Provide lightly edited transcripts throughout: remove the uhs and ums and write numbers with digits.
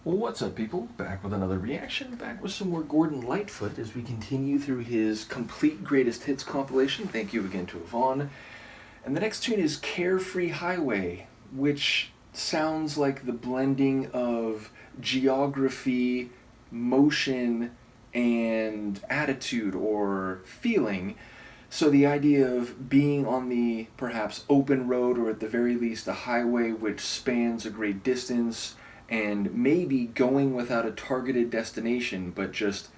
Well, what's up, people? Back with another reaction, back with some more Gordon Lightfoot as we continue through his complete greatest hits compilation. Thank you again to Yvonne. And the next tune is Carefree Highway, which sounds like the blending of geography, motion, and attitude or feeling. So the idea of being on the perhaps open road, or at the very least a highway which spans a great distance, and maybe going without a targeted destination, but just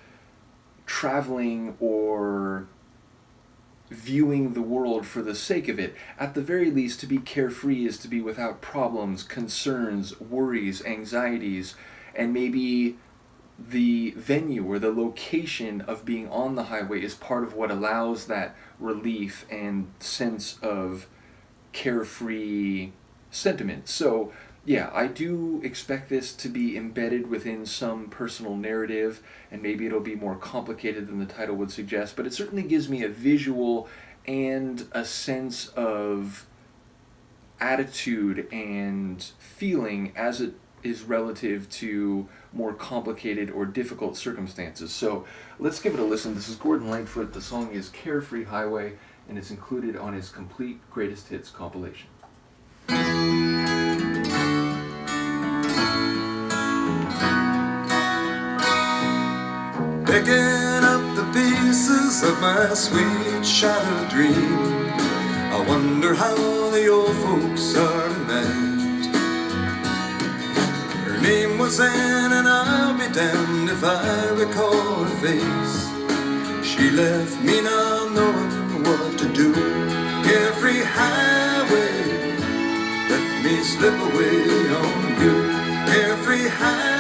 traveling or viewing the world for the sake of it. At the very least, to be carefree is to be without problems, concerns, worries, anxieties, and maybe the venue or the location of being on the highway is part of what allows that relief and sense of carefree sentiment. So yeah, I do expect this to be embedded within some personal narrative, and maybe it'll be more complicated than the title would suggest, but it certainly gives me a visual and a sense of attitude and feeling as it is relative to more complicated or difficult circumstances. So let's give it a listen. This is Gordon Lightfoot. The song is Carefree Highway, and it's included on his complete greatest hits compilation. Picking up the pieces of my sweet shattered dream, I wonder how the old folks are tonight. Her name was Anne, and I'll be damned if I recall her face. She left me not knowing what to do. Carefree highway, let me slip away on you. Carefree highway,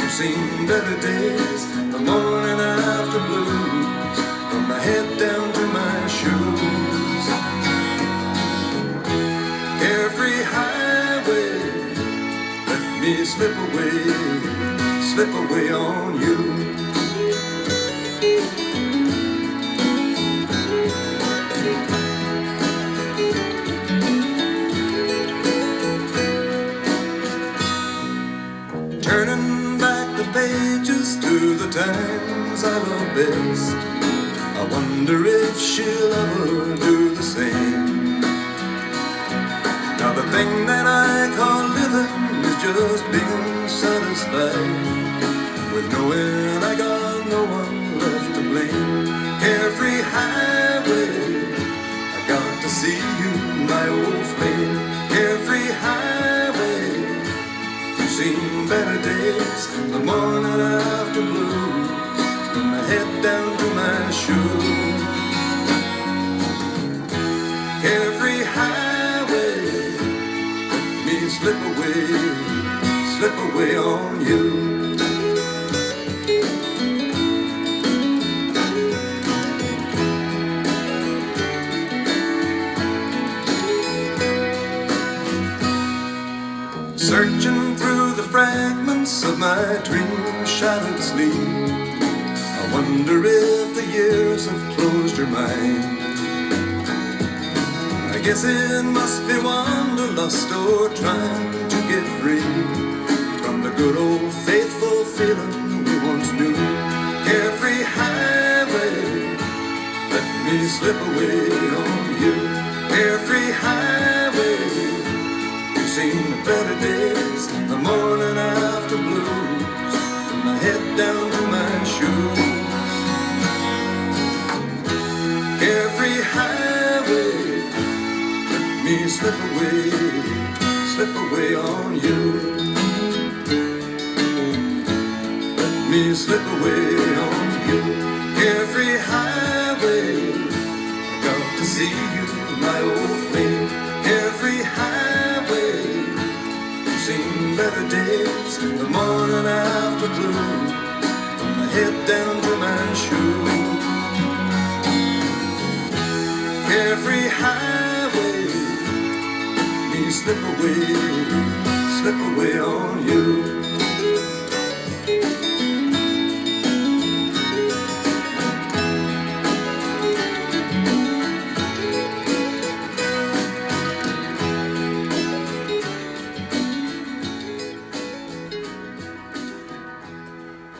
seen better days, the morning after blues, from my head down to my shoes. Carefree highway, let me slip away on you. Turning the pages to the times I love best, I wonder if she'll ever do the same. Now the thing that I call living is just being satisfied with knowing I got no one left to blame. Carefree highway, I got to see you, my old flame. Carefree highway, seen better days, the morning after blues, from my head down to my shoes. Carefree highway, let me slip away on you. Searching through the fragments of my dream-shattered sleep, I wonder if the years have closed your mind. I guess it must be wanderlust or trying to get free from the good old faithful feeling we once knew. Carefree highway, let me slip away on you. Carefree highway, seen the better days, the morning after blues, from my head down to my shoes. Carefree highway, let me slip away on you. Let me slip away on you. Carefree highway, I got to see you, my old flame. Carefree highway, seen better days, the morning after blues, from my head down to my shoes. Carefree highway, me slip away on you.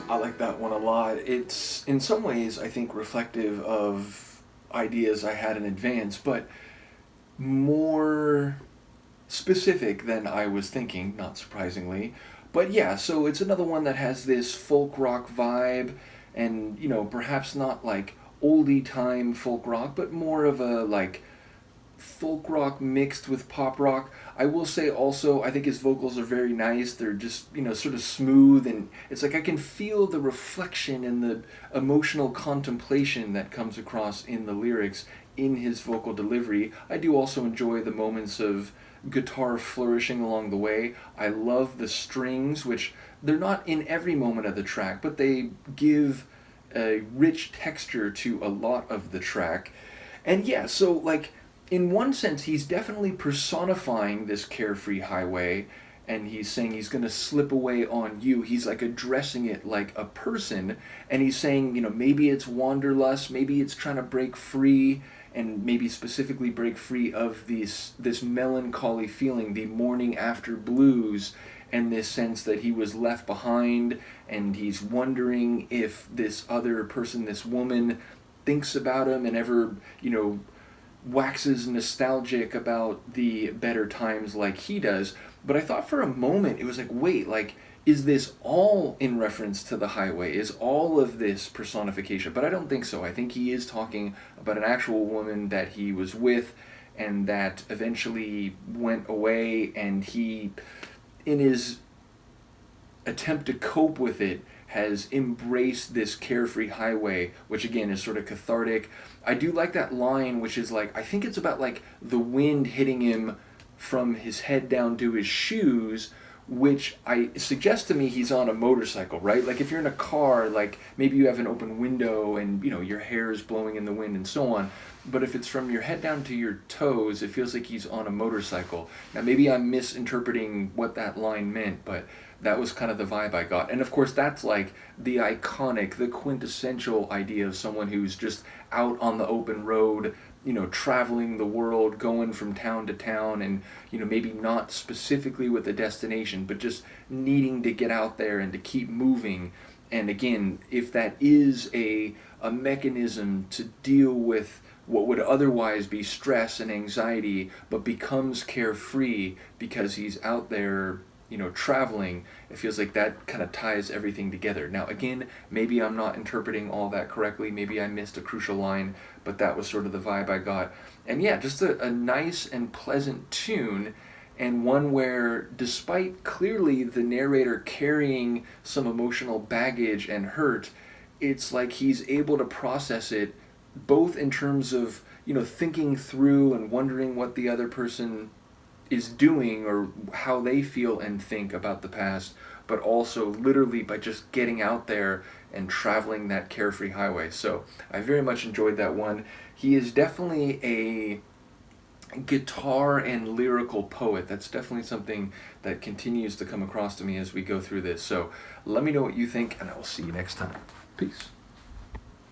I like that one a lot. It's in some ways, I think, reflective of ideas I had in advance, but more specific than I was thinking, not surprisingly. But yeah, so it's another one that has this folk rock vibe, and perhaps not like oldie time folk rock, but more of a like folk rock mixed with pop rock. I will say also, I think his vocals are very nice. They're just, sort of smooth, and it's like I can feel the reflection and the emotional contemplation that comes across in the lyrics in his vocal delivery. I do also enjoy the moments of guitar flourishing along the way. I love the strings, which they're not in every moment of the track, but they give a rich texture to a lot of the track. And yeah, so like in one sense, he's definitely personifying this carefree highway, and he's saying he's going to slip away on you. He's like addressing it like a person, and he's saying, maybe it's wanderlust, maybe it's trying to break free, and maybe specifically break free of this melancholy feeling, the morning after blues, and this sense that he was left behind, and he's wondering if this other person, this woman, thinks about him and ever, waxes nostalgic about the better times like he does. But I thought for a moment, it was like, wait, like, is this all in reference to the highway? Is all of this personification? But I don't think so. I think he is talking about an actual woman that he was with and that eventually went away, and he, in his attempt to cope with it, has embraced this carefree highway, which again is sort of cathartic. I do like that line, which is like, I think it's about like the wind hitting him from his head down to his shoes, which I suggest to me he's on a motorcycle, right? Like if you're in a car, like maybe you have an open window and your hair is blowing in the wind and so on. But if it's from your head down to your toes, it feels like he's on a motorcycle. Now maybe I'm misinterpreting what that line meant, but that was kind of the vibe I got. And of course that's like the iconic, the quintessential idea of someone who's just out on the open road, traveling the world, going from town to town, and maybe not specifically with a destination, but just needing to get out there and to keep moving. And again, if that is a mechanism to deal with what would otherwise be stress and anxiety, but becomes carefree because he's out there traveling, it feels like that kind of ties everything together. Now, again, maybe I'm not interpreting all that correctly. Maybe I missed a crucial line, but that was sort of the vibe I got. And yeah, just a nice and pleasant tune, and one where, despite clearly the narrator carrying some emotional baggage and hurt, it's like he's able to process it both in terms of, thinking through and wondering what the other person is doing or how they feel and think about the past, but also literally by just getting out there and traveling that carefree highway. So I very much enjoyed that one. He is definitely a guitar and lyrical poet. That's definitely something that continues to come across to me as we go through this. So let me know what you think, and I will see you next time. Peace.